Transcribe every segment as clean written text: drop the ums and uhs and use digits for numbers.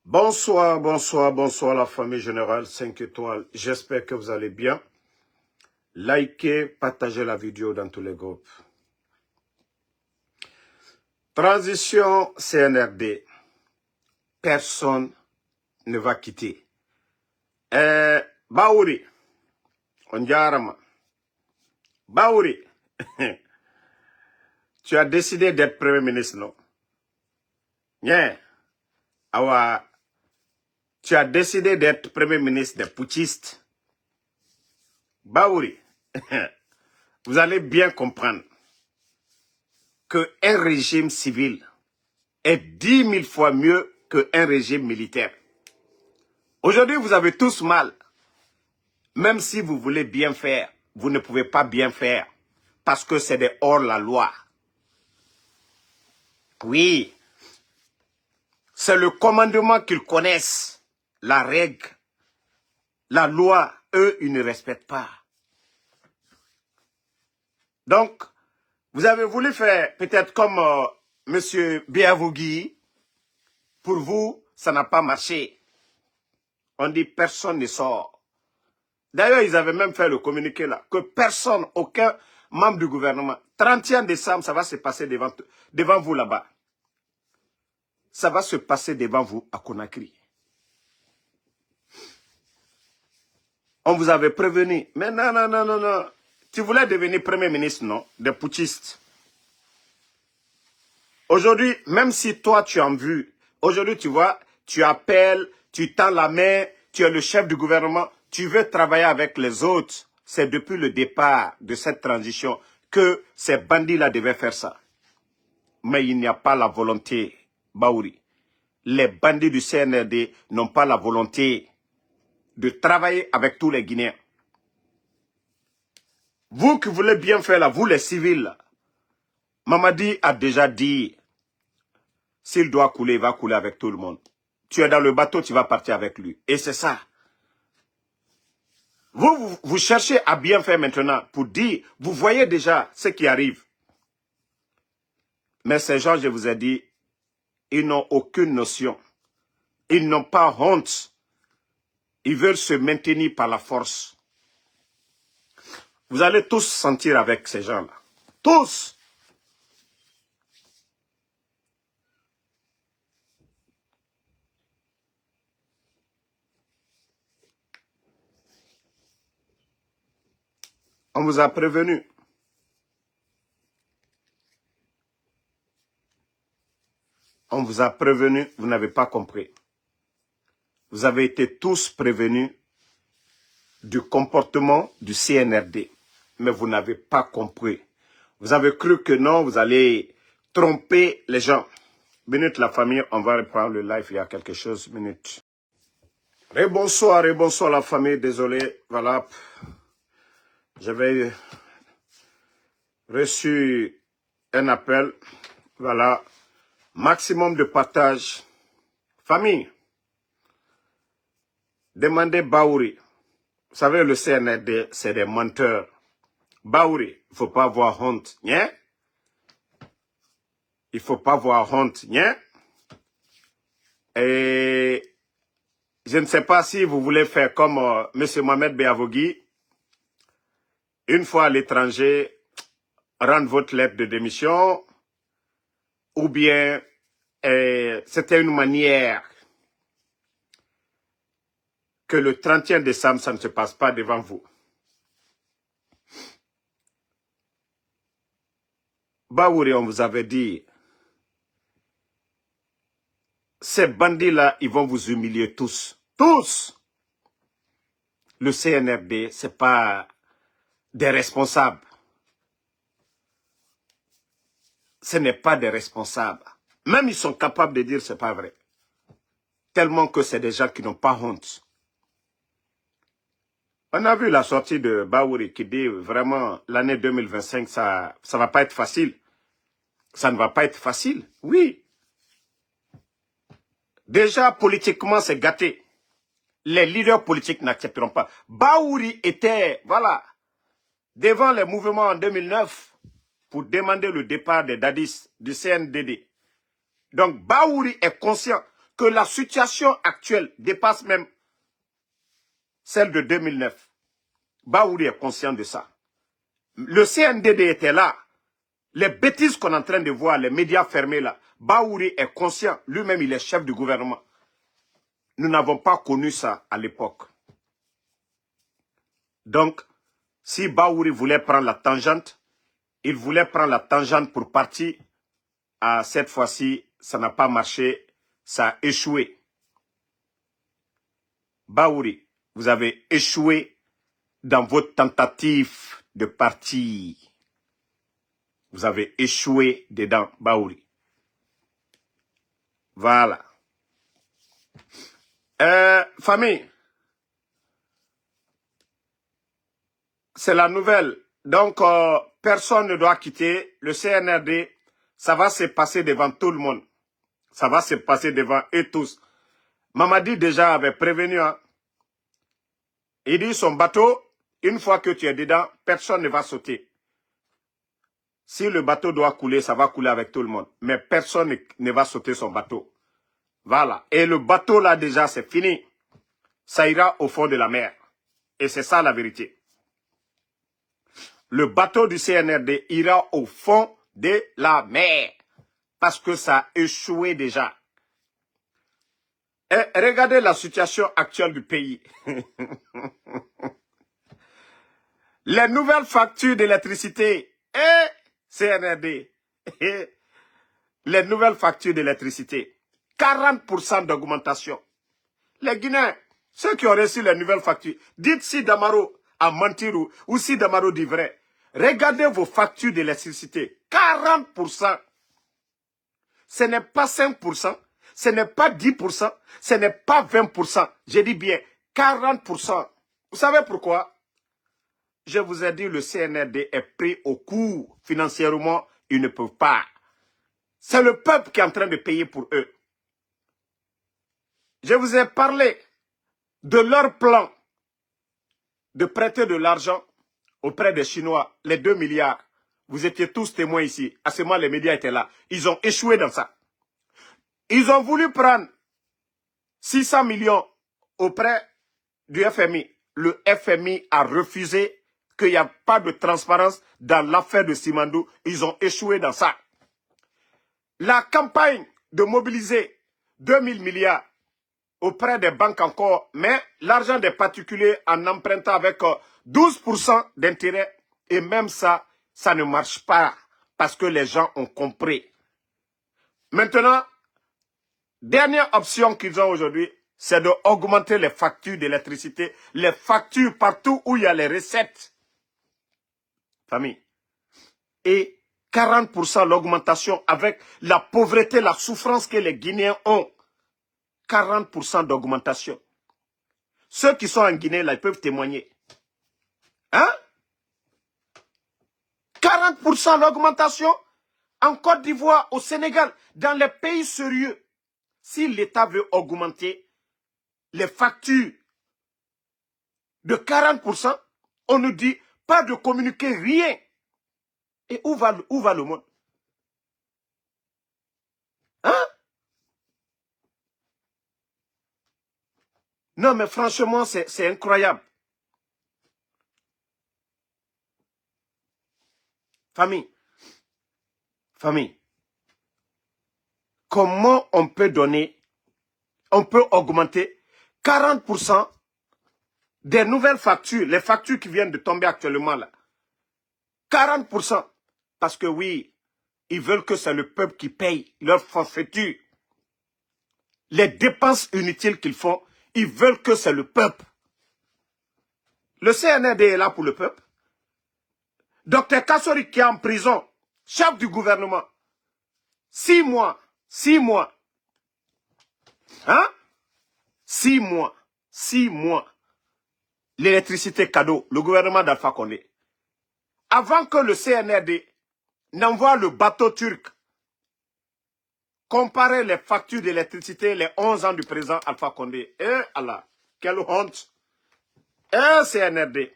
Bonsoir, bonsoir, bonsoir la famille générale 5 étoiles. J'espère que vous allez bien. Likez, partagez la vidéo dans tous les groupes. Transition CNRD. Personne ne va quitter. Baouri. Ondiarama. Baouri. Tu as décidé d'être Premier ministre, non? Yeah. Awa. Tu as décidé d'être Premier ministre des putschistes. Baouri. Vous allez bien comprendre qu'un régime civil est 10 000 fois mieux qu'un régime militaire. Aujourd'hui, vous avez tous mal. Même si vous voulez bien faire, vous ne pouvez pas bien faire parce que c'est des hors-la-loi. Oui, c'est le commandement qu'ils connaissent, la règle, la loi, eux, ils ne respectent pas. Donc, vous avez voulu faire peut-être comme M. Biavogui. Pour vous, ça n'a pas marché. On dit personne ne sort. D'ailleurs, ils avaient même fait le communiqué là, que personne, aucun membre du gouvernement, 31 décembre, ça va se passer devant vous là-bas. Ça va se passer devant vous à Conakry. On vous avait prévenu. Mais non, non, non, non, non. Tu voulais devenir Premier ministre, non? Des putschistes. Aujourd'hui, même si toi, tu as en vue, aujourd'hui, tu vois, tu appelles, tu tends la main, tu es le chef du gouvernement, tu veux travailler avec les autres. C'est depuis le départ de cette transition que ces bandits-là devaient faire ça. Mais il n'y a pas la volonté, Baouri. Les bandits du CNRD n'ont pas la volonté de travailler avec tous les Guinéens. Vous qui voulez bien faire là, vous les civils, Mamadi a déjà dit, s'il doit couler, il va couler avec tout le monde. Tu es dans le bateau, tu vas partir avec lui. Et c'est ça. Vous cherchez à bien faire maintenant pour dire, vous voyez déjà ce qui arrive. Mais ces gens, je vous ai dit, ils n'ont aucune notion. Ils n'ont pas honte. Ils veulent se maintenir par la force. Vous allez tous sentir avec ces gens-là. Tous. On vous a prévenu. On vous a prévenu, vous n'avez pas compris. Vous avez été tous prévenus du comportement du CNRD. Mais vous n'avez pas compris. Vous avez cru que non, vous allez tromper les gens. Minute la famille, on va reprendre le live, il y a quelque chose, minute. Et bonsoir la famille, désolé, voilà. J'avais reçu un appel, voilà. Maximum de partage. Famille, demandez Baouri. Vous savez, le CNRD, c'est des menteurs. Baouri, il ne faut pas avoir honte, hein? Il ne faut pas avoir honte, hein? Et je ne sais pas si vous voulez faire comme M. Mohamed Biavogui, une fois à l'étranger, rendre votre lettre de démission, ou bien c'était une manière que le 31 décembre, ça ne se passe pas devant vous. Baouri, on vous avait dit, ces bandits-là, ils vont vous humilier tous. Tous! Le CNRD, ce n'est pas des responsables. Ce n'est pas des responsables. Même ils sont capables de dire que ce n'est pas vrai. Tellement que c'est des gens qui n'ont pas honte. On a vu la sortie de Baouri qui dit vraiment l'année 2025, ça ne va pas être facile. Ça ne va pas être facile, oui. Déjà, politiquement, c'est gâté. Les leaders politiques n'accepteront pas. Baouri était, voilà, devant les mouvements en 2009 pour demander le départ des dadis du CNDD. Donc, Baouri est conscient que la situation actuelle dépasse même celle de 2009. Baouri est conscient de ça. Le CNDD était là. Les bêtises qu'on est en train de voir, les médias fermés là, Baouri est conscient. Lui-même, il est chef du gouvernement. Nous n'avons pas connu ça à l'époque. Donc, si Baouri voulait prendre la tangente, il voulait prendre la tangente pour partir. Cette fois-ci, ça n'a pas marché, ça a échoué. Baouri, vous avez échoué dans votre tentative de partir. Vous avez échoué dedans, Baouri. Voilà. Famille, c'est la nouvelle. Donc, personne ne doit quitter le CNRD. Ça va se passer devant tout le monde. Ça va se passer devant eux tous. Mamadi déjà avait prévenu. Hein. Il dit son bateau, une fois que tu es dedans, personne ne va sauter. Si le bateau doit couler, ça va couler avec tout le monde. Mais personne ne va sauter son bateau. Voilà. Et le bateau là déjà, c'est fini. Ça ira au fond de la mer. Et c'est ça la vérité. Le bateau du CNRD ira au fond de la mer. Parce que ça a échoué déjà. Et regardez la situation actuelle du pays. Les nouvelles factures d'électricité et CNRD. Les nouvelles factures d'électricité. 40% d'augmentation. Les Guinéens, ceux qui ont reçu les nouvelles factures, dites si Damaro a menti ou si Damaro dit vrai. Regardez vos factures d'électricité. 40%. Ce n'est pas 5%, ce n'est pas 10%, ce n'est pas 20%. Je dis bien 40%. Vous savez pourquoi? Je vous ai dit, le CNRD est pris au court. Financièrement, ils ne peuvent pas. C'est le peuple qui est en train de payer pour eux. Je vous ai parlé de leur plan de prêter de l'argent auprès des Chinois, les 2 milliards. Vous étiez tous témoins ici. À ce moment, les médias étaient là. Ils ont échoué dans ça. Ils ont voulu prendre 600 millions auprès du FMI. Le FMI a refusé qu'il n'y a pas de transparence dans l'affaire de Simandou. Ils ont échoué dans ça. La campagne de mobiliser 2000 milliards auprès des banques encore, mais l'argent des particuliers en empruntant avec 12% d'intérêt, et même ça, ça ne marche pas parce que les gens ont compris. Maintenant, dernière option qu'ils ont aujourd'hui, c'est d'augmenter les factures d'électricité, les factures partout où il y a les recettes. Famille. Et 40% l'augmentation avec la pauvreté, la souffrance que les Guinéens ont. 40% d'augmentation. Ceux qui sont en Guinée, là, ils peuvent témoigner. Hein? 40% d'augmentation en Côte d'Ivoire, au Sénégal, dans les pays sérieux. Si l'État veut augmenter les factures de 40%, on nous dit pas de communiquer, rien. Et où va le monde? Hein? Non, mais franchement, c'est incroyable. Famille, comment on peut augmenter 40% des nouvelles factures, les factures qui viennent de tomber actuellement là. 40%. Parce que oui, ils veulent que c'est le peuple qui paye leur forfaiture. Les dépenses inutiles qu'ils font, ils veulent que c'est le peuple. Le CNRD est là pour le peuple. Dr Kassori qui est en prison, chef du gouvernement, 6 mois. Hein? 6 mois. L'électricité cadeau, le gouvernement d'Alpha Condé. Avant que le CNRD n'envoie le bateau turc, comparer les factures d'électricité les 11 ans du président Alpha Condé. Eh Allah, quelle honte. Eh CNRD,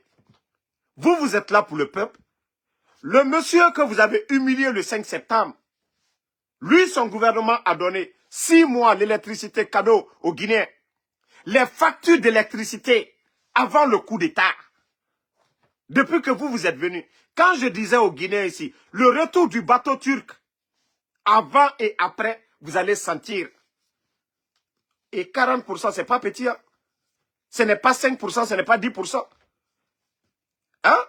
vous êtes là pour le peuple. Le monsieur que vous avez humilié le 5 septembre, lui, son gouvernement a donné 6 mois l'électricité cadeau aux Guinéens. Les factures d'électricité avant le coup d'État. Depuis que vous êtes venus. Quand je disais aux Guinéens ici, le retour du bateau turc, avant et après, vous allez sentir. Et 40%, c'est pas petit. Hein? Ce n'est pas 5%, ce n'est pas 10%. Hein?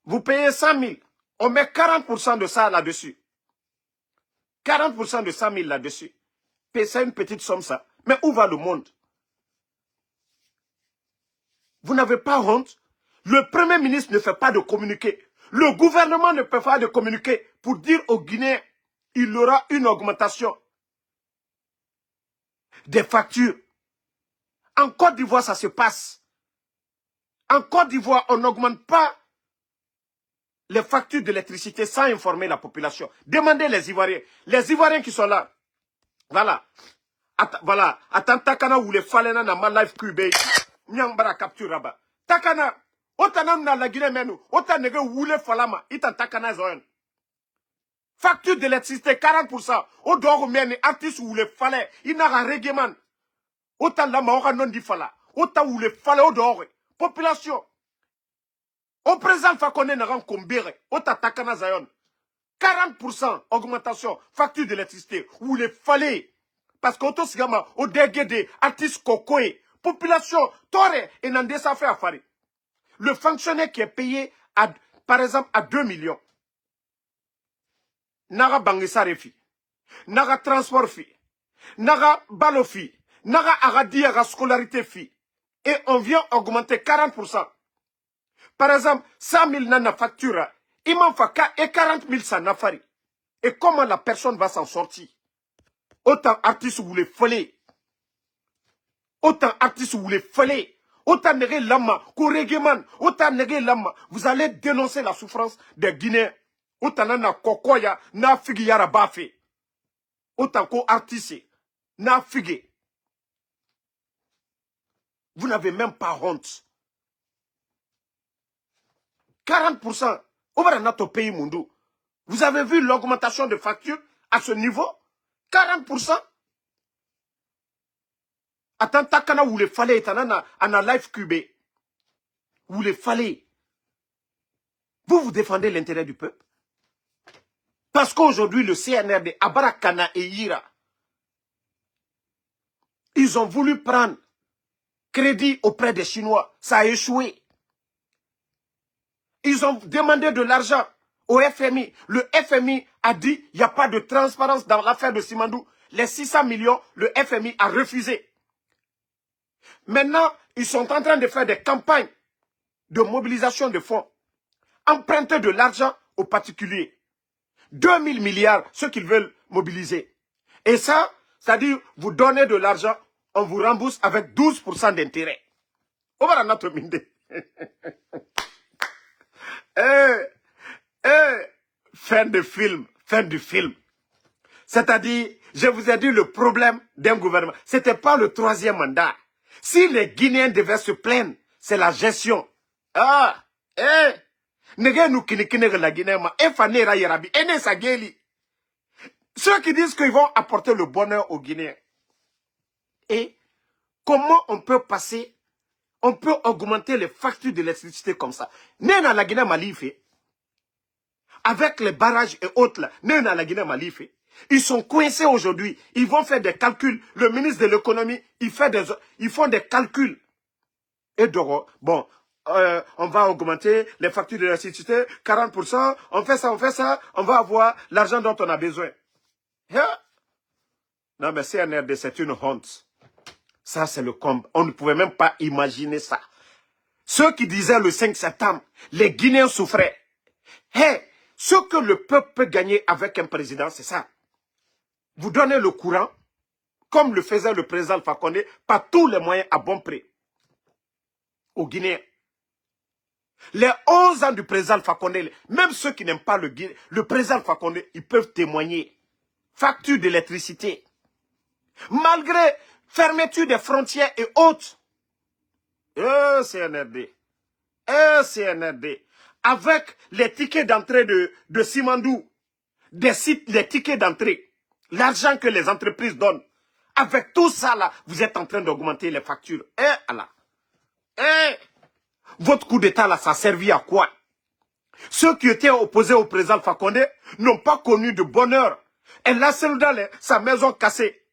Vous payez 100 000. On met 40% de ça là-dessus. 40% de 100 000 là-dessus. C'est une petite somme ça. Mais où va le monde? Vous n'avez pas honte? Le Premier ministre ne fait pas de communiqué. Le gouvernement ne peut pas de communiqué pour dire aux Guinéens il y aura une augmentation des factures. En Côte d'Ivoire, ça se passe. En Côte d'Ivoire, on n'augmente pas les factures d'électricité sans informer la population. Demandez les Ivoiriens. Les Ivoiriens qui sont là. Voilà. Voilà. Attends, Takana ou les Falena na ma life QB. Nyambara capture rabat. Takana. Otanam na la Guinée menu. Otanege oule falama. Itan Takana zoyen. Facture d'électricité 40%. Au dehors, mais artiste ou les falais. Il n'a pas règlement. Autant la maora non di fala. Autant ou les falais au dehors. Population. Au présent, Fakone n'a rien combéré. Autant Takana Zayon. 40% augmentation. Facture d'électricité. Ou les falais. Parce qu'auto sigama, au dégué artistes cocoé. Population. Tore et n'en ça fait affaire. Le fonctionnaire qui est payé, par exemple, à 2 millions. Naga bangisa refi, naga transport fi, naga balo fi, naga agadi aga scolarité fi. Et on vient augmenter 40%. Par exemple, 100 000 nana facture, il m'en faut et 40 000 ça n'affaire. Et comment la personne va s'en sortir? Autant artistes vous les follez. Autant artistes vous les follez. Autant négé lama, koregeman, autant négé lama. Vous allez dénoncer la souffrance des Guinéens. Autant na kokoya, na figi yara bafe. Autant ko artiste, na figi. Vous n'avez même pas honte. 40%. Au notre pays mundo. Vous avez vu l'augmentation de factures à ce niveau? 40%. Attends, takana ou les fallait étanana, ana life cubé. Ou les fallait. Vous défendez l'intérêt du peuple. Parce qu'aujourd'hui, le CNRD, Abarakana et Ira, ils ont voulu prendre crédit auprès des Chinois. Ça a échoué. Ils ont demandé de l'argent au FMI. Le FMI a dit il n'y a pas de transparence dans l'affaire de Simandou. Les 600 millions, le FMI a refusé. Maintenant, ils sont en train de faire des campagnes de mobilisation de fonds. Emprunter de l'argent aux particuliers. 2000 milliards, ceux qu'ils veulent mobiliser. Et ça, c'est-à-dire, vous donnez de l'argent, on vous rembourse avec 12% d'intérêt. On va dans notre minde. Fin de film, fin du film. C'est-à-dire, je vous ai dit le problème d'un gouvernement. Ce n'était pas le 3e mandat. Si les Guinéens devaient se plaindre, c'est la gestion. Ah, ceux qui disent qu'ils vont apporter le bonheur aux Guinéens. Et comment on peut passer, on peut augmenter les factures d'électricité comme ça. Néna la Guinée Mali fait. Avec les barrages et autres là, Néna la Guinée Mali fait. Ils sont coincés aujourd'hui. Ils vont faire des calculs. Le ministre de l'économie, ils font des calculs. Et donc, bon, on va augmenter les factures d'électricité, 40%, on fait ça, on va avoir l'argent dont on a besoin. Yeah. Non, mais CNRD, c'est une honte. Ça, c'est le comble. On ne pouvait même pas imaginer ça. Ceux qui disaient le 5 septembre, les Guinéens souffraient. Hey, ce que le peuple peut gagner avec un président, c'est ça. Vous donnez le courant, comme le faisait le président Alpha Condé, par tous les moyens à bon prix. Aux Guinéens. Les 11 ans du président Alpha Condé, même ceux qui n'aiment pas le président Alpha Condé, ils peuvent témoigner. Facture d'électricité. Malgré fermeture des frontières et autres. CNRD. CNRD. Avec les tickets d'entrée de Simandou. Les tickets d'entrée. L'argent que les entreprises donnent. Avec tout ça là, vous êtes en train d'augmenter les factures. Allah. Votre coup d'État là, ça a servi à quoi? Ceux qui étaient opposés au président Fakonde n'ont pas connu de bonheur. Et là, Seloudale, sa maison cassée,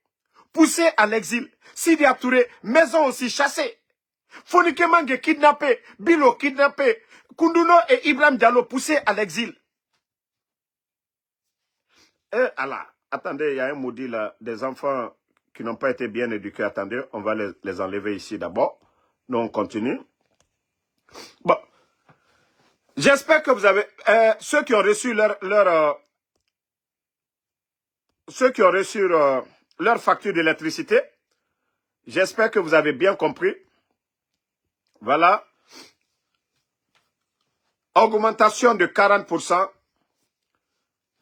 poussé à l'exil. Sidi Touré, maison aussi chassée. Fonike Mange kidnappé, Bilo kidnappé, Kunduno et Ibrahim Diallo poussés à l'exil. Allah, attendez, il y a un maudit là, des enfants qui n'ont pas été bien éduqués. Attendez, on va les enlever ici d'abord. Nous, on continue. Bon. J'espère que vous avez... ceux qui ont reçu leur facture d'électricité, j'espère que vous avez bien compris. Voilà. Augmentation de 40%.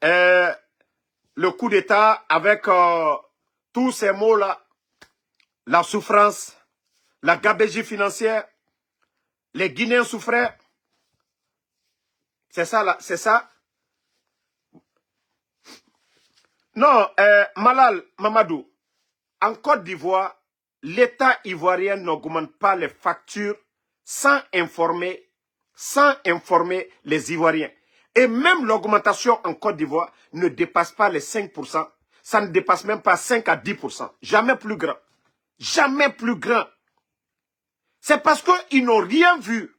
Le coup d'État avec tous ces mots-là. La souffrance, la gabegie financière, les Guinéens souffraient. C'est ça, là, c'est ça. Non, Malal Mamadou, en Côte d'Ivoire, l'État ivoirien n'augmente pas les factures sans informer les Ivoiriens. Et même l'augmentation en Côte d'Ivoire ne dépasse pas les 5%. Ça ne dépasse même pas 5 à 10%. Jamais plus grand. Jamais plus grand. C'est parce qu'ils n'ont rien vu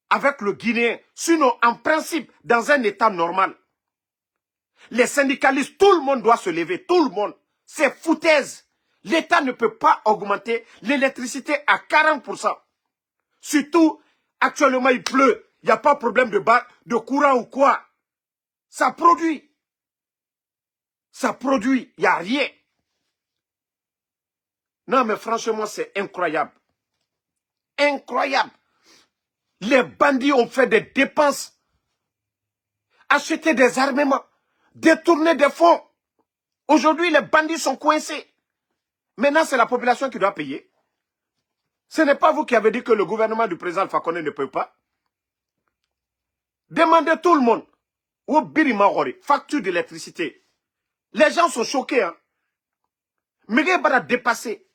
avec le Guinéen. Sinon, en principe, dans un État normal, les syndicalistes, tout le monde doit se lever. Tout le monde. C'est foutaise. L'État ne peut pas augmenter l'électricité à 40%. Surtout, actuellement, il pleut. Il n'y a pas de problème de courant ou quoi. Ça produit. Ça produit. Il n'y a rien. Non, mais franchement, c'est incroyable. Incroyable. Les bandits ont fait des dépenses. Acheté des armements. Détourné des fonds. Aujourd'hui, les bandits sont coincés. Maintenant, c'est la population qui doit payer. Ce n'est pas vous qui avez dit que le gouvernement du président Alpha Condé ne peut pas. Demandez tout le monde. Ou Birimahori, facture d'électricité. Les gens sont choqués. Hein. Mais il va dépasser.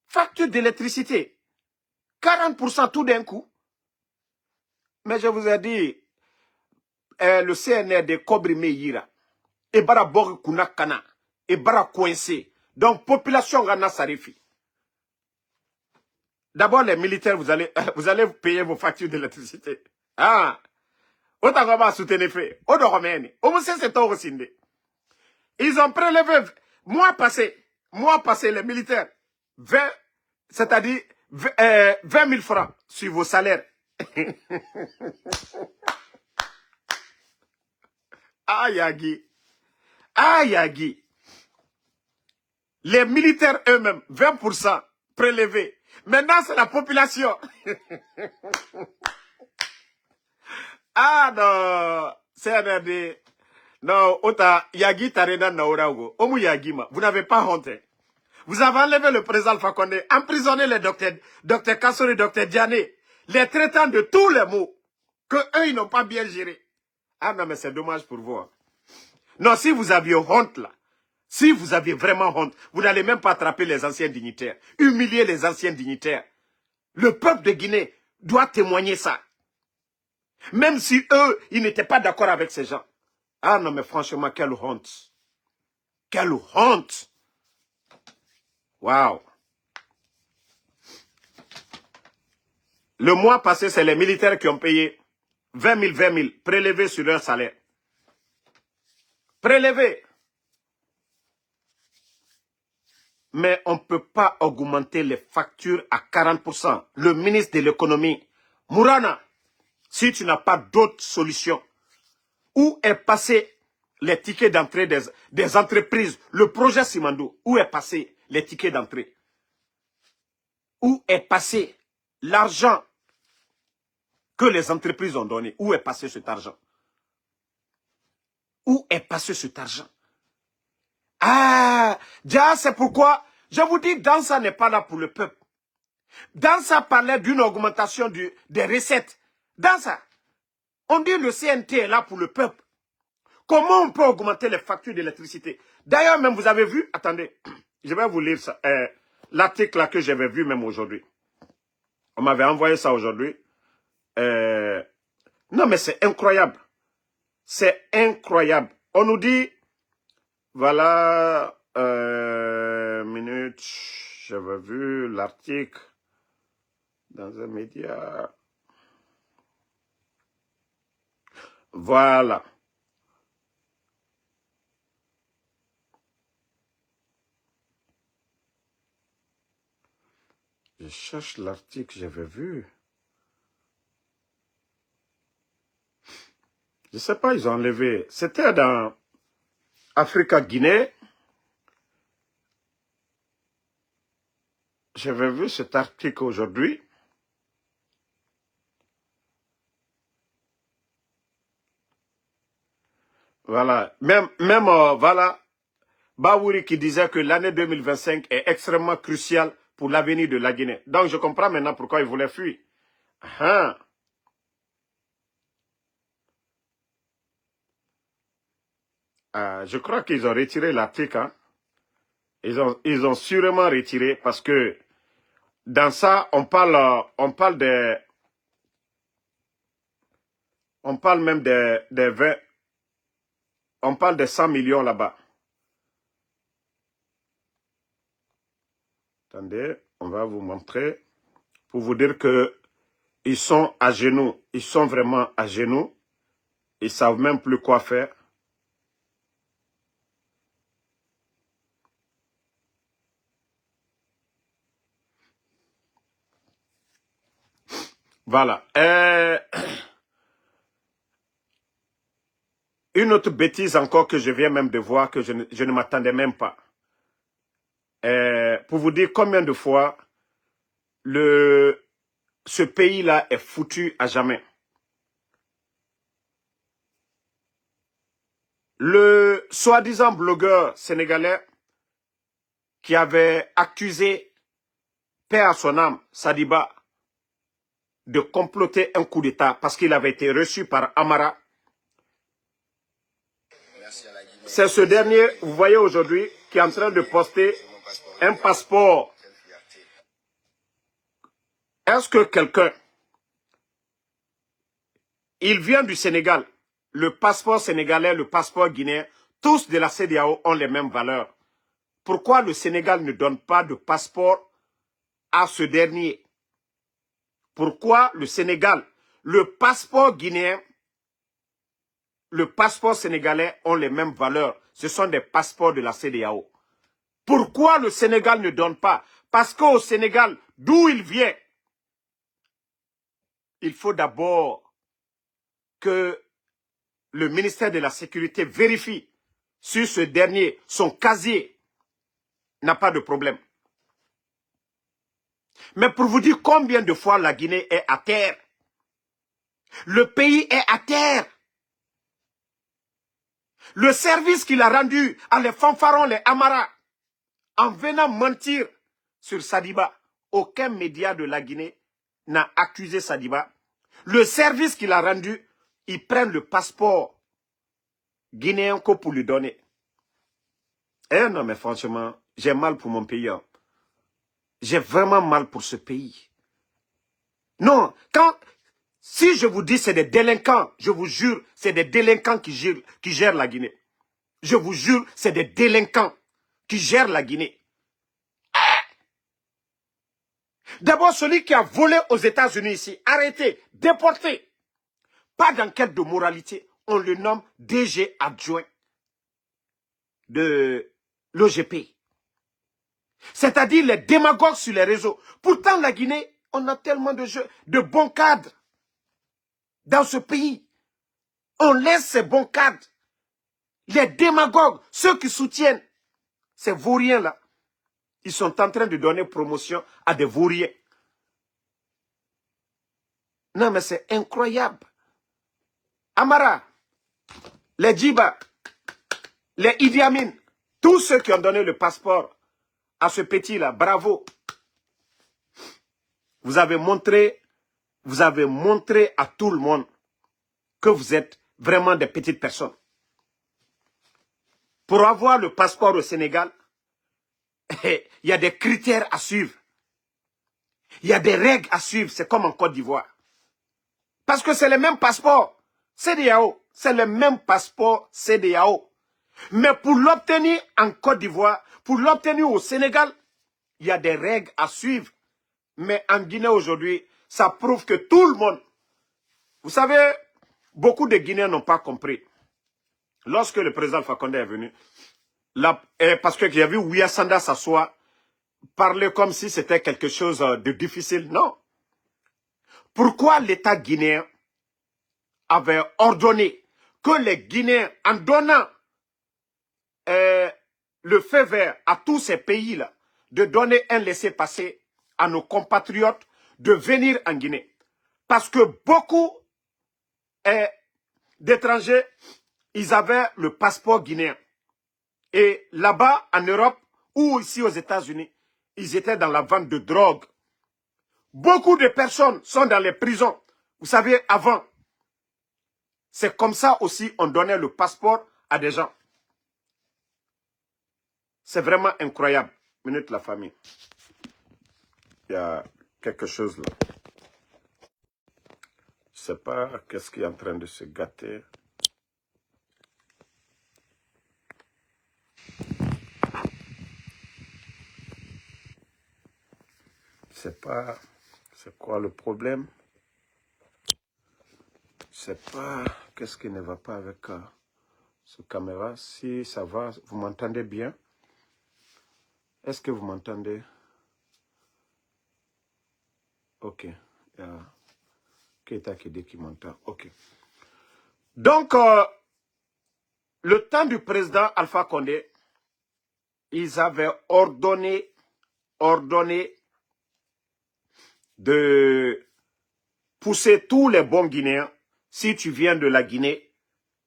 Facture d'électricité. 40% tout d'un coup. Mais je vous ai dit, le CNR de Kobri Meira, et bara bori kunakana, et bara coincé. Donc, population Ghana Sarifi. D'abord, les militaires, vous allez payer vos factures d'électricité. Ah! Autant qu'on va soutenir fait. Au Doromène. Au moins, c'est tout aussi. Ils ont prélevé, mois passé, les militaires, 20, c'est-à-dire 20 000 francs sur vos salaires. Ah, Yagi. Ah, Yagi. Les militaires eux-mêmes, 20% prélevés. Maintenant, c'est la population. Ah, non. CNRD. Non, Ota, Yagi Tarena Naorago. Omu Yagima. Vous n'avez pas honte. Vous avez enlevé le président Alpha Condé, emprisonné les docteurs Kassori, docteur Diané, les traitant de tous les maux que eux, ils n'ont pas bien géré. Ah non, mais c'est dommage pour vous. Hein. Non, si vous aviez honte là, si vous aviez vraiment honte, vous n'allez même pas attraper les anciens dignitaires, humilier les anciens dignitaires. Le peuple de Guinée doit témoigner ça. Même si eux, ils n'étaient pas d'accord avec ces gens. Ah non, mais franchement, quelle honte. Quelle honte. Waouh. Le mois passé, c'est les militaires qui ont payé 20 000 prélevés sur leur salaire. Prélevés. Mais on ne peut pas augmenter les factures à 40%. Le ministre de l'économie, Mourana, si tu n'as pas d'autre solution, où est passé les tickets d'entrée des entreprises, le projet Simandou, où est passé les tickets d'entrée? Où est passé l'argent que les entreprises ont donné? Où est passé cet argent? Où est passé cet argent? Ah, déjà c'est pourquoi je vous dis, Dansa n'est pas là pour le peuple. Dansa parlait d'une augmentation des recettes. Dansa, on dit le CNT est là pour le peuple. Comment on peut augmenter les factures d'électricité? D'ailleurs, même vous avez vu, attendez, je vais vous lire ça, l'article là que j'avais vu même aujourd'hui. On m'avait envoyé ça aujourd'hui. Non, mais c'est incroyable. C'est incroyable. On nous dit, voilà, minute, j'avais vu l'article dans un média. Voilà. Je cherche l'article que j'avais vu. Je ne sais pas, ils ont enlevé. C'était dans Africa Guinée. J'avais vu cet article aujourd'hui. Voilà. Même voilà, Baouri qui disait que l'année 2025 est extrêmement cruciale pour l'avenir de la Guinée. Donc je comprends maintenant pourquoi ils voulaient fuir. Ah. Je crois qu'ils ont retiré l'article. Hein. Ils ont sûrement retiré parce que dans ça, on parle même des 20, on parle de 100 millions là-bas. Attendez, on va vous montrer pour vous dire que ils sont à genoux. Ils sont vraiment à genoux. Ils ne savent même plus quoi faire. Voilà. Une autre bêtise encore que je viens même de voir, que je ne m'attendais même pas. Pour vous dire combien de fois ce pays-là est foutu à jamais. Le soi-disant blogueur sénégalais qui avait accusé, paix à son âme, Sadiba, de comploter un coup d'État parce qu'il avait été reçu par Amara. C'est ce dernier, vous voyez aujourd'hui, qui est en train de poster un passeport. Est-ce que quelqu'un, il vient du Sénégal, le passeport sénégalais, le passeport guinéen, tous de la CEDEAO ont les mêmes valeurs. Pourquoi le Sénégal ne donne pas de passeport à ce dernier? Pourquoi le Sénégal, le passeport guinéen, le passeport sénégalais ont les mêmes valeurs? Ce sont des passeports de la CEDEAO. Pourquoi le Sénégal ne donne pas? Parce qu'au Sénégal, d'où il vient, il faut d'abord que le ministère de la Sécurité vérifie sur ce dernier, son casier n'a pas de problème. Mais pour vous dire combien de fois la Guinée est à terre, le pays est à terre. Le service qu'il a rendu à les fanfarons, les Amara, en venant mentir sur Sadiba, aucun média de la Guinée n'a accusé Sadiba. Le service qu'il a rendu, ils prennent le passeport guinéen pour lui donner. Eh non, mais franchement, j'ai mal pour mon pays. Hein. J'ai vraiment mal pour ce pays. Non, si je vous dis c'est des délinquants, je vous jure, c'est des délinquants qui gèrent la Guinée. Je vous jure, c'est des délinquants qui gèrent la Guinée. D'abord, celui qui a volé aux États-Unis ici, arrêté, déporté. Pas d'enquête de moralité. On le nomme DG adjoint de l'OGP. C'est-à-dire les démagogues sur les réseaux. Pourtant, la Guinée, on a tellement de bons cadres dans ce pays. On laisse ces bons cadres. Les démagogues, ceux qui soutiennent ces vauriens-là, ils sont en train de donner promotion à des vauriens. Non, mais c'est incroyable. Amara, les Djiba, les Idi Amin, tous ceux qui ont donné le passeport à ce petit-là, bravo. Vous avez montré à tout le monde que vous êtes vraiment des petites personnes. Pour avoir le passeport au Sénégal, il y a des critères à suivre. Il y a des règles à suivre. C'est comme en Côte d'Ivoire. Parce que c'est le même passeport CEDEAO. C'est le même passeport CEDEAO. Mais pour l'obtenir en Côte d'Ivoire, pour l'obtenir au Sénégal, il y a des règles à suivre. Mais en Guinée aujourd'hui, ça prouve que tout le monde... Vous savez, beaucoup de Guinéens n'ont pas compris. Lorsque le président Alpha Condé est venu, parce qu'il y a vu Ouya Sanda s'asseoir, parler comme si c'était quelque chose de difficile. Non. Pourquoi l'État guinéen avait ordonné que les Guinéens, en donnant le feu vert à tous ces pays-là, de donner un laissez-passer à nos compatriotes de venir en Guinée. Parce que beaucoup d'étrangers, ils avaient le passeport guinéen. Et là-bas, en Europe, ou ici aux États-Unis, ils étaient dans la vente de drogue. Beaucoup de personnes sont dans les prisons. Vous savez, avant, c'est comme ça aussi on donnait le passeport à des gens. C'est vraiment incroyable. Minute la famille. Il y a quelque chose là. Je ne sais pas qu'est-ce qui est en train de se gâter. Je ne sais pas c'est quoi le problème. Je ne sais pas qu'est-ce qui ne va pas avec ce caméra. Si ça va, vous m'entendez bien? Est-ce que vous m'entendez? Ok. Il y a Keita qui dit qu'il m'entend. Ok. Donc, le temps du président Alpha Condé, ils avaient ordonné de pousser tous les bons Guinéens. Si tu viens de la Guinée,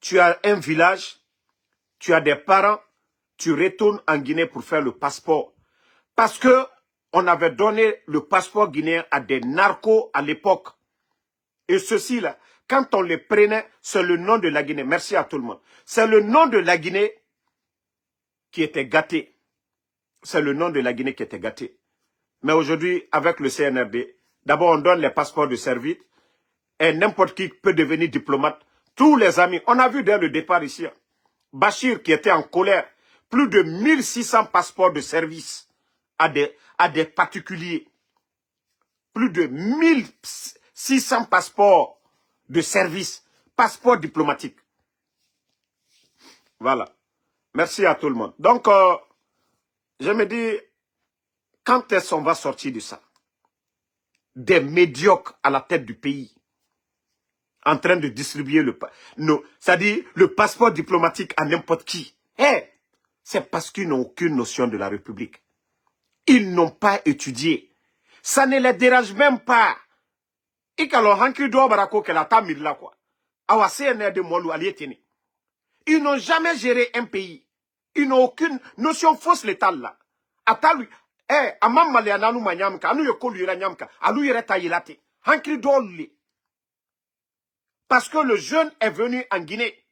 tu as un village, tu as des parents, tu retournes en Guinée pour faire le passeport. Parce que on avait donné le passeport guinéen à des narcos à l'époque. Et ceux-ci-là, quand on les prenait, c'est le nom de la Guinée. Merci à tout le monde. C'est le nom de la Guinée qui était gâté. C'est le nom de la Guinée qui était gâté. Mais aujourd'hui, avec le CNRD, d'abord on donne les passeports de service et n'importe qui peut devenir diplomate. Tous les amis, on a vu dès le départ ici, Bachir qui était en colère, plus de 1600 passeports de service à des particuliers. Plus de 1600 passeports de service, passeports diplomatiques. Voilà. Merci à tout le monde. Donc, je me dis, quand est-ce qu'on va sortir de ça? Des médiocres à la tête du pays, en train de distribuer c'est-à-dire le passeport diplomatique à n'importe qui. C'est parce qu'ils n'ont aucune notion de la République. Ils n'ont pas étudié. Ça ne les dérange même pas. Ils n'ont jamais géré un pays. Ils n'ont aucune notion fausse l'état là. Parce que le jeune est venu en Guinée.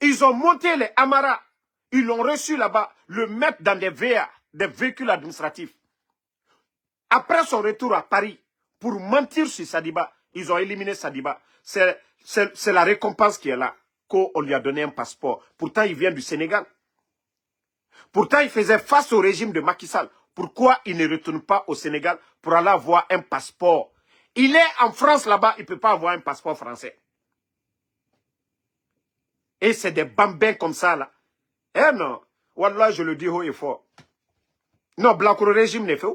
Ils ont monté les Amara. Ils l'ont reçu là-bas, le mettre dans des VA, des véhicules administratifs. Après son retour à Paris, pour mentir sur Sadiba, ils ont éliminé Sadiba. C'est la récompense qui est là, qu'on lui a donné un passeport. Pourtant, il vient du Sénégal. Pourtant, il faisait face au régime de Macky Sall. Pourquoi il ne retourne pas au Sénégal pour aller avoir un passeport? Il est en France là-bas, il ne peut pas avoir un passeport français. Et c'est des bambins comme ça là. Eh non, Wallah, je le dis haut et fort. Non, Blacro régime n'est fait.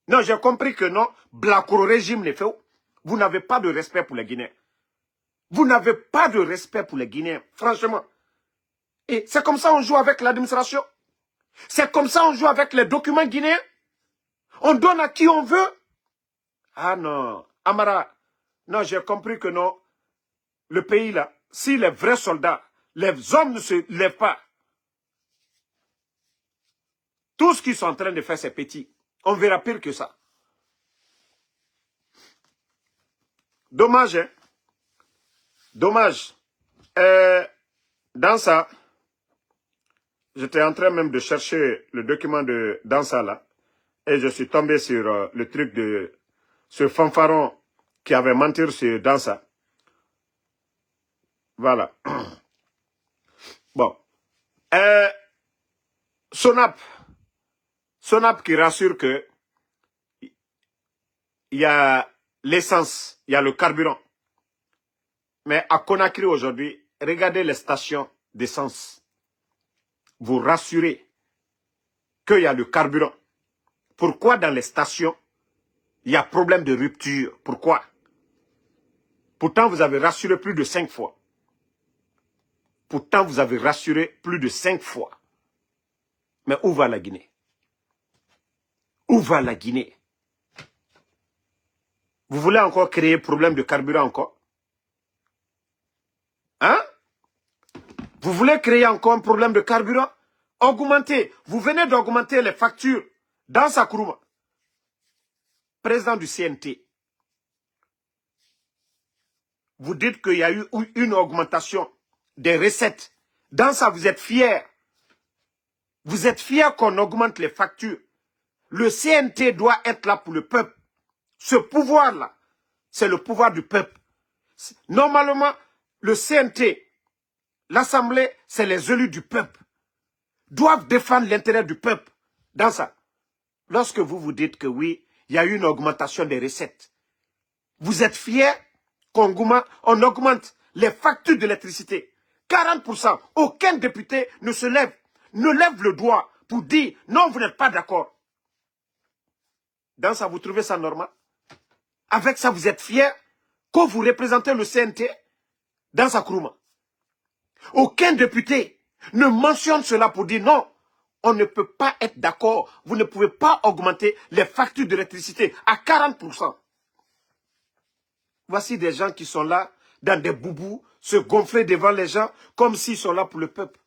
Non, j'ai compris que non, Blacro régime n'est fait. Vous n'avez pas de respect pour les Guinéens. Vous n'avez pas de respect pour les Guinéens, franchement. Et c'est comme ça on joue avec l'administration. C'est comme ça on joue avec les documents guinéens. On donne à qui on veut. Ah non, Amara, non, j'ai compris que non, le pays là, si les vrais soldats, les hommes ne se lèvent pas, tout ce qu'ils sont en train de faire, c'est petit. On verra pire que ça. Dommage, hein? Dommage. Dans ça, j'étais en train même de chercher le document de Dansa là, et je suis tombé sur le truc de ce fanfaron qui avait menti sur Dansa. Voilà. Bon. Sonap qui rassure que il y a l'essence, il y a le carburant. Mais à Conakry aujourd'hui, regardez les stations d'essence. Vous rassurez qu'il y a le carburant. Pourquoi dans les stations, il y a problème de rupture? Pourquoi? Pourtant, vous avez rassuré plus de 5 fois. Pourtant, vous avez rassuré plus de 5 fois. Mais où va la Guinée? Où va la Guinée? Vous voulez encore créer problème de carburant encore? Hein? Vous voulez créer encore un problème de carburant? Augmenter. Vous venez d'augmenter les factures dans Sakrouma. Président du CNT. Vous dites qu'il y a eu une augmentation des recettes. Dans ça, vous êtes fiers. Vous êtes fiers qu'on augmente les factures. Le CNT doit être là pour le peuple. Ce pouvoir-là, c'est le pouvoir du peuple. Normalement, le CNT, l'Assemblée, c'est les élus du peuple. Doivent défendre l'intérêt du peuple. Dans ça, lorsque vous vous dites que oui, il y a eu une augmentation des recettes, vous êtes fiers qu'on augmente les factures d'électricité. 40%. Aucun député ne se lève, ne lève le doigt pour dire non, vous n'êtes pas d'accord. Dans ça, vous trouvez ça normal? Avec ça, vous êtes fiers que vous représentez le CNT dans sa Sakrouma. Aucun député ne mentionne cela pour dire non, on ne peut pas être d'accord. Vous ne pouvez pas augmenter les factures d'électricité à 40%. Voici des gens qui sont là, dans des boubous, se gonfler devant les gens, comme s'ils sont là pour le peuple.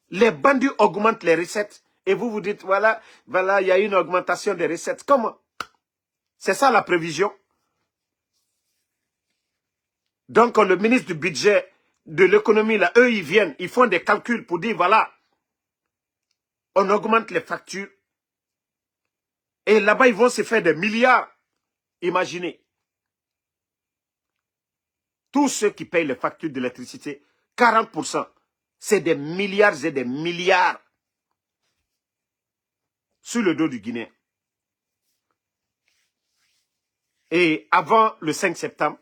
Les bandits augmentent les recettes, et vous vous dites, voilà, il y a une augmentation des recettes. Comment? C'est ça la prévision? Donc, le ministre du budget, de l'économie, là, eux, ils viennent, ils font des calculs pour dire, voilà, on augmente les factures, et là-bas, ils vont se faire des milliards. Imaginez. Tous ceux qui payent les factures d'électricité, 40%, c'est des milliards et des milliards sur le dos du Guinéen. Et avant le 5 septembre,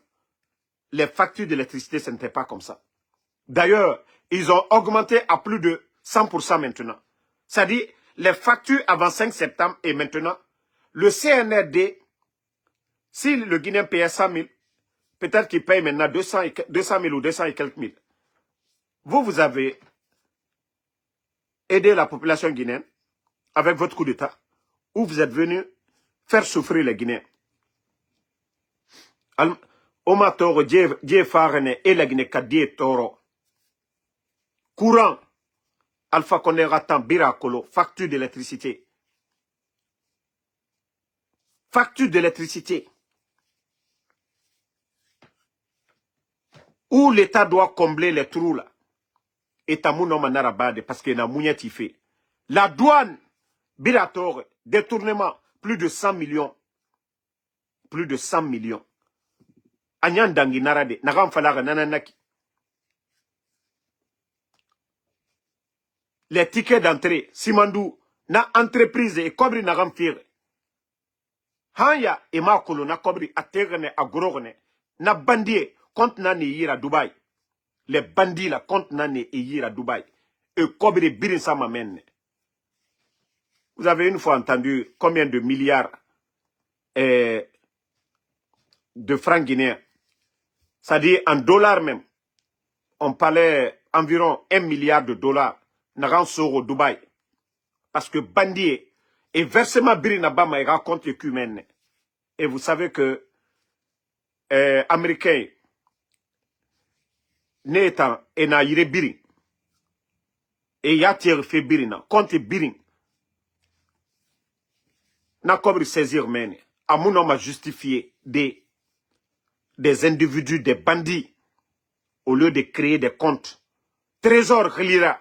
les factures d'électricité, ce n'était pas comme ça. D'ailleurs, ils ont augmenté à plus de 100% maintenant. C'est-à-dire, les factures avant 5 septembre et maintenant, le CNRD, si le Guinéen payait 100 000, peut-être qu'il paye maintenant 200 000 ou 200 et quelques mille. Vous avez aidé la population guinéenne avec votre coup d'État, où vous êtes venu faire souffrir les Guinéens. Oma Toro, Dje Farene et la Guinée Kadie Toro. Courant, Alpha Condé Ratan Birakolo, facture d'électricité. Facture d'électricité. Où l'État doit combler les trous là. Et Tamouno Manarabade, parce qu'il y a un fait. La douane, Biratore, détournement, plus de 100 millions. Plus de 100 millions. Anyan Dangi Narade, Nagam Falara Nananaki. Les tickets d'entrée, Simandou, na entreprise et Kobri Nagam Fire. Hanya et Makolo na Kobri Aterene Agorone, na bandie, compte nani yira Dubaï. Les bandits là, compte nani yira Dubaï. Et Kobri Birinsa Mamene. Vous avez une fois entendu combien de milliards de francs guinéens? C'est-à-dire en dollars même. On parlait environ 1 milliard de dollars. Nagan Soro Dubaï. Parce que bandit et versement Birinabama ira compte écumène. Et vous savez que Américain n'étant et na yire Birin. Et y a tiré fait Birina. Compte Birin. N'a comme saisir mène. À mon homme a justifié des individus, des bandits, au lieu de créer des comptes. Trésor relira.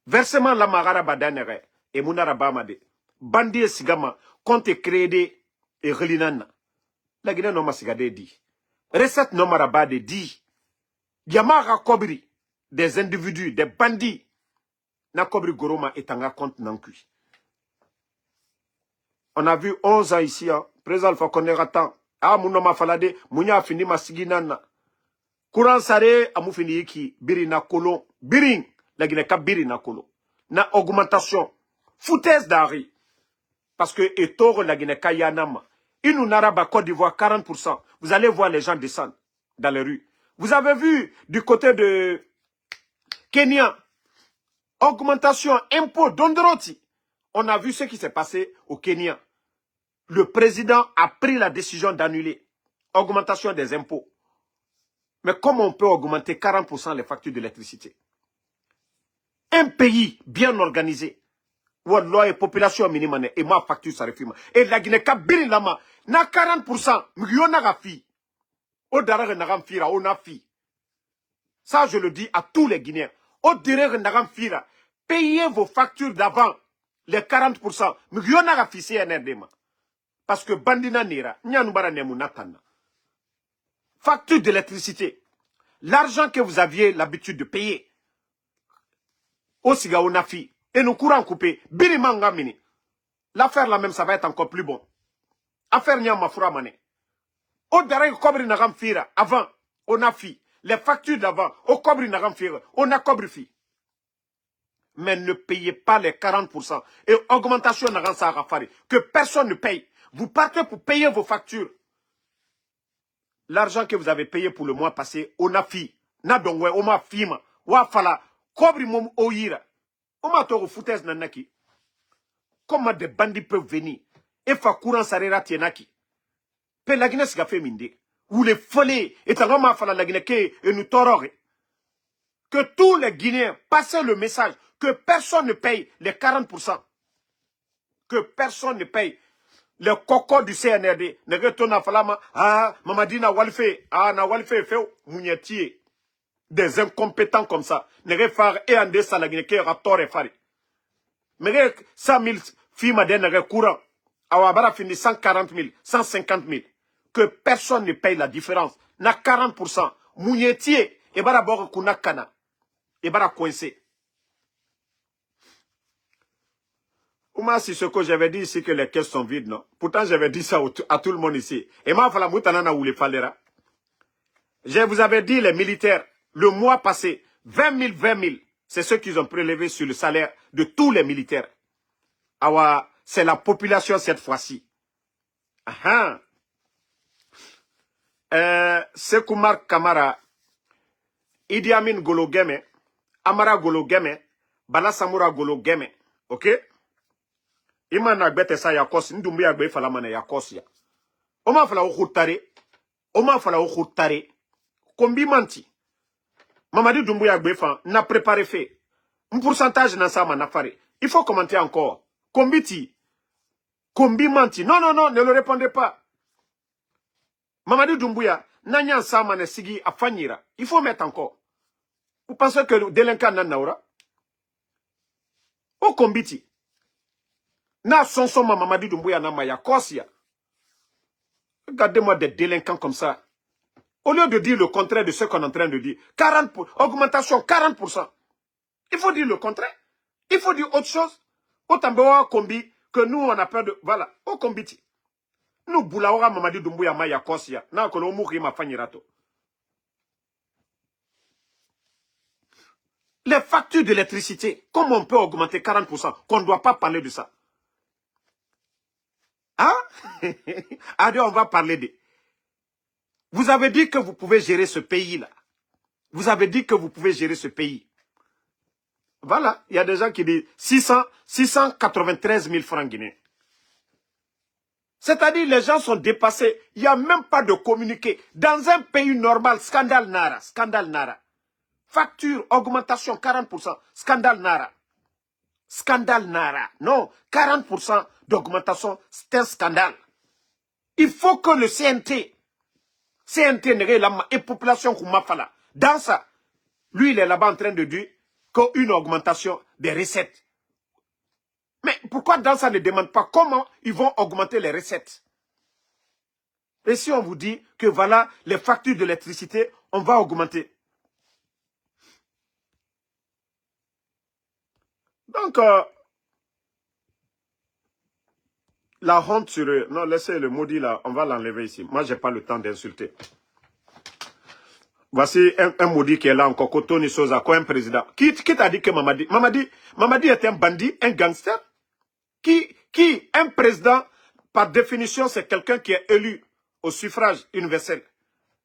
Versement la magara badanere et munara bamade. Bandi sigama compte créé et relinana. La Guinée non masigade dit. Recette non marabade dit. Yamara kobri des individus, des bandits. Na kobri goroma et tanga compte nankui. On a vu 11 ans ici, hein. Président Alpha Condé Ratan. Ah, mon nom a falade, mounya a fini ma siginana. Courant sare, amou fini iki, biri na kolon. Biring, la Guinée ka biri na kolon. Na augmentation. Foutaise d'Ari. Parce que Etore la Guinée ka yanama. Inou Naraba Côte d'Ivoire 40%. Vous allez voir les gens descendre dans les rues. Vous avez vu du côté de Kenya, augmentation, impôt, Dondroti. On a vu ce qui s'est passé au Kenya. Le président a pris la décision d'annuler augmentation des impôts. Mais comment on peut augmenter 40% les factures d'électricité? Un pays bien organisé, où la population minimale et ma facture ça refuse. Et la Guinée kabiri lama na 40%, m'yona gafi. Au darare nagam fira, on a fi. Ça je le dis à tous les Guinéens. Au darare nagam fira, payez vos factures d'avant, les 40%. M'yona gafi CNRD ma. Parce que bandina nera, nyanubara nemu natana. Facture d'électricité. L'argent que vous aviez l'habitude de payer. Au siga au nafi. Et nous courants coupés. Birimanga mini. L'affaire la même, ça va être encore plus bon. Affaire nyama fura mané. Au daré kobri nagam fira. Avant, on a fi. Les factures d'avant, au kobri nagam fira. On a kobri fi. Mais ne payez pas les 40%. Et augmentation nagam sa rafari. Que personne ne paye. Vous partez pour payer vos factures. L'argent que vous avez payé pour le mois passé, on a fi. Na dongwe, on m'a fima. Wa fala. Kobri mom oyira. On m'a toro foutaise nanaki. Comment des bandits peuvent venir? Et fa courant sarera tienaki. Pe la Guinée s'ga fait minde. Ou les folés. Et t'as fala la Guinée et nous torore. Que tous les Guinéens passent le message que personne ne paye les 40%. Que personne ne paye. Le coco du CNRD, ne retourne falama, ah, mamadina walfe, ah, na walfe feu, mounietier. Des incompétents comme ça. Ne refare et ande sa la Guinée, raptor et fari. Mais 100 000 filles madène courant. Awabara fini 140 000, 150 000. Que personne ne paye la différence. Na 40%. Mounietier, et bara bord kunakana. Et bara coincé. Ouma, si ce que j'avais dit ici que les caisses sont vides, non? Pourtant, j'avais dit ça à tout le monde ici. Et moi, fala moutanana ou les falera. Je vous avais dit, les militaires, le mois passé, 20 000, c'est ce qu'ils ont prélevé sur le salaire de tous les militaires. Awa, c'est la population cette fois-ci. Sekoumar Kamara, Idi Amin Golo Geme, Amara Golo Geme, Bala Samoura Golo Geme, ok? Ima na gbete sa yakos, ndumbi ya gbe fala mana yakos ya. Oma fala ukhutare, oma fala ukhutare, kombi manti. Mamadi Dumbu ya gbe fa, na préparé fait. Un pourcentage na sa na fare. Il faut commenter encore. Kombi kombi manti. Non, non, non, ne le répondez pas. Mamadi Doumbouya, Nanya Sama ne sigi a fanyira. Il faut mettre encore. Vous pensez que le délinquant n'a naura? Au kombiti. Na sonson Mamadi Doumbouya na maya kosia. Regardez-moi des délinquants comme ça. Au lieu de dire le contraire de ce qu'on est en train de dire, augmentation 40%. Il faut dire le contraire. Il faut dire autre chose. Autant kombi que nous on a peur de. Voilà. Au kombiti. Nous boulaora Mamadi Doumbouya maya kosia. Na kolo mouri ma fanyirato. Les factures d'électricité, comment on peut augmenter 40%? Qu'on ne doit pas parler de ça. Hein? Allez, on va parler de... Vous avez dit que vous pouvez gérer ce pays-là. Vous avez dit que vous pouvez gérer ce pays. Voilà, il y a des gens qui disent 693 000 francs guinéens. C'est-à-dire les gens sont dépassés. Il n'y a même pas de communiqué. Dans un pays normal, scandale Nara. Scandale Nara. Facture, augmentation 40%. Scandale Nara. Scandale Nara. Non, 40% d'augmentation, c'est un scandale. Il faut que le CNT n'est la population Koumafala. Dans ça, lui il est là-bas en train de dire qu'une augmentation des recettes. Mais pourquoi dans ça ne demande pas comment ils vont augmenter les recettes? Et si on vous dit que voilà, les factures d'électricité, on va augmenter. Donc, la honte sur eux. Non, laissez le maudit là, on va l'enlever ici. Moi, je n'ai pas le temps d'insulter. Voici un maudit qui est là encore, Kotoni Sosa, quoi, un président. Qui t'a dit que Mamadi est un bandit, un gangster? Un président, par définition, c'est quelqu'un qui est élu au suffrage universel.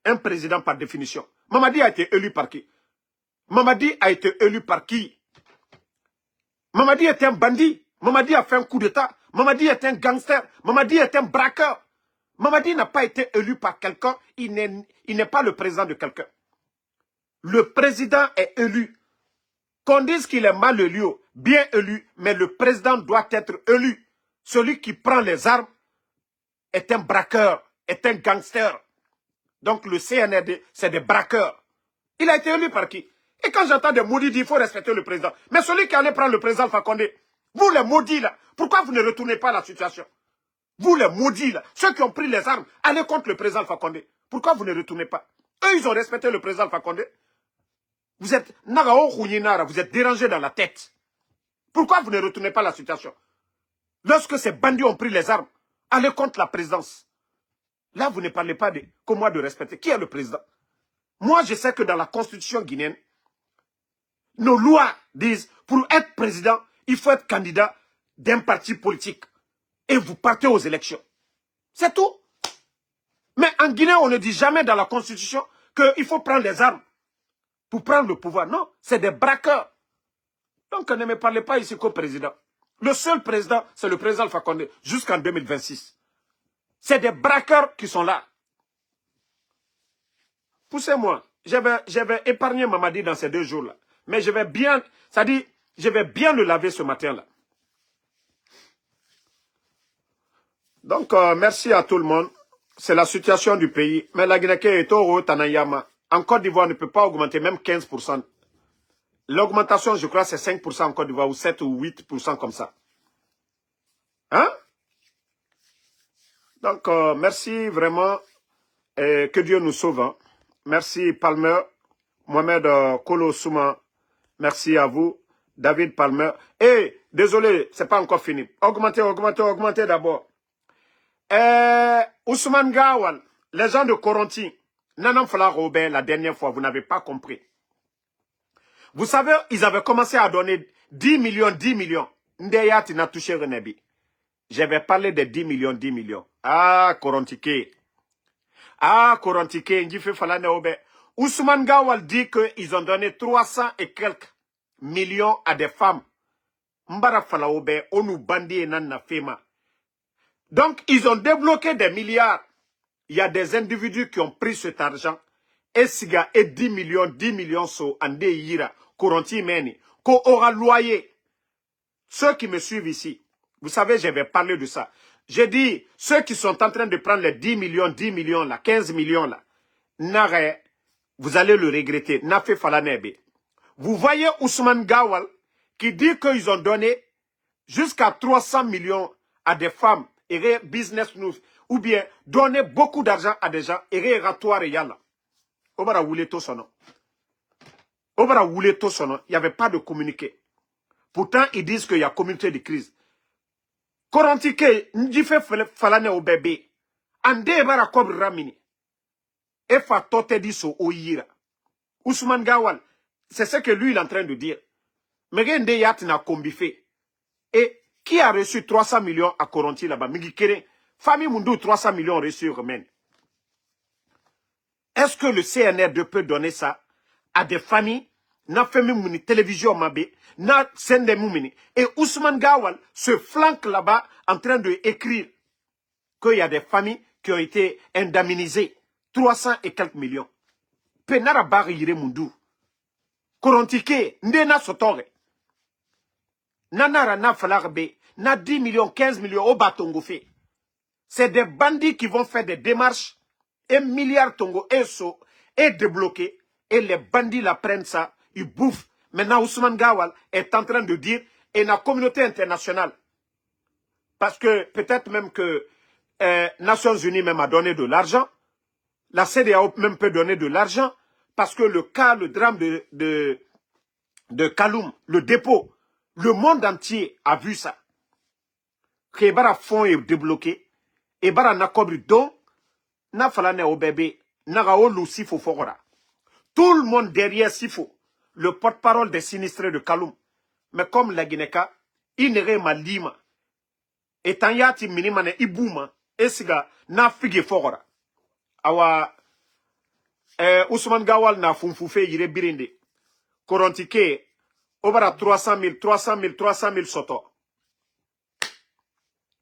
Un président par définition. Mamadi a été élu par qui? Mamadi a été élu par qui? Mamadi est un bandit. Mamadi a fait un coup d'État. Mamadi est un gangster. Mamadi est un braqueur. Mamadi n'a pas été élu par quelqu'un. Il n'est pas le président de quelqu'un. Le président est élu. Qu'on dise qu'il est mal élu, bien élu, mais le président doit être élu. Celui qui prend les armes est un braqueur, est un gangster. Donc le CNRD, c'est des braqueurs. Il a été élu par qui? Et quand j'entends des maudits dire qu'il faut respecter le président, mais celui qui allait prendre le président Alpha Condé, vous les maudits là, pourquoi vous ne retournez pas à la situation? Vous les maudits là, ceux qui ont pris les armes, allez contre le président Alpha Condé. Pourquoi vous ne retournez pas? Eux, ils ont respecté le président Alpha Condé. Vous êtes vous êtes dérangé dans la tête. Pourquoi vous ne retournez pas à la situation? Lorsque ces bandits ont pris les armes, allez contre la présidence. Là, vous ne parlez pas de comment de respecter. Qui est le président? Moi, je sais que dans la constitution guinéenne, nos lois disent, pour être président, il faut être candidat d'un parti politique. Et vous partez aux élections. C'est tout. Mais en Guinée, on ne dit jamais dans la constitution qu'il faut prendre les armes pour prendre le pouvoir. Non, c'est des braqueurs. Donc, ne me parlez pas ici qu'au président. Le seul président, c'est le président Alpha Condé, jusqu'en 2026. C'est des braqueurs qui sont là. Poussez-moi. J'avais épargné Mamadi dans ces 2 jours-là. Mais je vais bien, c'est-à-dire, je vais bien le laver ce matin-là. Donc, merci à tout le monde. C'est la situation du pays. Mais la Guinée est au Tanayama. En Côte d'Ivoire, ne peut pas augmenter même 15%. L'augmentation, je crois, c'est 5% en Côte d'Ivoire, ou 7 ou 8% comme ça. Hein? Donc, merci vraiment. Et que Dieu nous sauve. Hein. Merci Palmer, Mohamed Kolo Souma. Merci à vous, David Palmer. Et, désolé, c'est pas encore fini. Augmentez d'abord. Ousmane Gawal, les gens de Coronti, Nanan Fala Robert, la dernière fois, vous n'avez pas compris. Vous savez, ils avaient commencé à donner 10 millions, 10 millions. Ndeyat n'a touché Renébi. J'avais parlé de 10 millions, 10 millions. Ah, Korontike. Ah, Korontike, Ndjife Falane Obe. Ousmane Gawal dit qu'ils ont donné 300 et quelques millions à des femmes. Mbara Falaobe, Onu Bandi et Nana Fema. Donc, ils ont débloqué des milliards. Il y a des individus qui ont pris cet argent. Et siga et 10 millions so ande yira. Koronti meni. Ko aura loyer. Ceux qui me suivent ici, vous savez, je vais parler de ça. J'ai dit, ceux qui sont en train de prendre les 10 millions là, 15 millions là, n'arrête, vous allez le regretter. Nafe Falanebe. Vous voyez Ousmane Gawal qui dit qu'ils ont donné jusqu'à 300 millions à des femmes, et business news, ou bien donner beaucoup d'argent à des gens, et ratoire yala. Obara Woulé Tosono. Obara Woulé Tosono, il n'y avait pas de communiqué. Pourtant, ils disent qu'il y a communauté de crise. Korantike, Ndjife Falane au bébé. Ande bara kob ramini. Et fa tote diso oyira. Ousmane Gawal, c'est ce que lui il est en train de dire. Mais Nde Yat n'a combifé. Et qui a reçu 300 millions à Koronti là-bas? Migikere. Famille Mundu, 300 millions reçus Romaine. Est-ce que le CNR2 peut donner ça à des familles? Na fait une télévision mabé, na sende moumini. Et Ousmane Gawal se flanque là-bas en train de écrire qu'il y a des familles qui ont été indemnisées. 300 et quelques millions. Penara bari yire mundu. Korontike, ndena sotore. Nanara na falarbe, na 10 millions, 15 millions au batongo fait. C'est des bandits qui vont faire des démarches. 1 milliard tongo et so, et débloqué. Et les bandits la prennent ça, ils bouffent. Maintenant, Ousmane Gawal est en train de dire, et la communauté internationale, parce que peut-être même que Nations Unies même a donné de l'argent, la CEDEAO même peut donner de l'argent, parce que le cas, le drame de Kaloum, le dépôt, le monde entier a vu ça. Que bara fonds est débloqué, et bara na kobri don, na falane au bébé, na gaolu sifo fogora. Tout le monde derrière Sifo, le porte-parole des sinistrés de Kaloum. Mais comme la Guinéka, il n'est ma lima. Et tant yati minimane ibouma, esiga na figi fogora. Awa, Ousmane Gawal na funfoufe yire birinde. Korontike, obara 300 000 soto.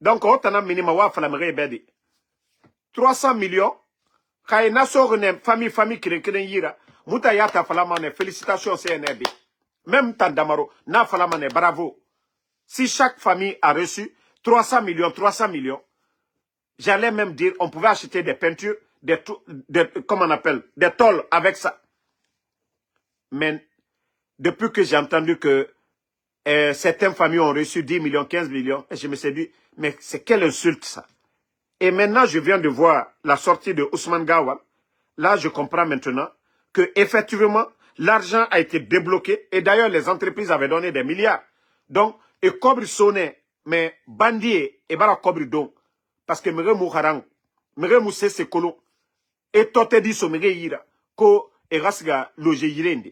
Donc, otana minima wa falamere bedi. 300 millions, kaya na sorne famille kiren yira. Mouta yata falamane, félicitations CNRD. Même Tandamaro, na falamane, bravo. Si chaque famille a reçu 300 millions, j'allais même dire, on pouvait acheter des peintures, comment on appelle, des tôles avec ça. Mais, depuis que j'ai entendu que certaines familles ont reçu 10 millions, 15 millions, je me suis dit, mais c'est quelle insulte ça? Et maintenant, je viens de voir la sortie de Ousmane Gawal. Là, je comprends maintenant que effectivement, l'argent a été débloqué. Et d'ailleurs, les entreprises avaient donné des milliards. Donc, et Kobri sonne, mais bandit et bara Kobri don. Parce que mere mouharang, mere mousse se kolo. Et tote dit so mere yira. Ko et rasga loge yirende.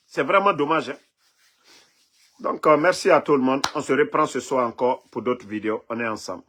C'est vraiment dommage. Hein? Donc, merci à tout le monde. On se reprend ce soir encore pour d'autres vidéos. On est ensemble.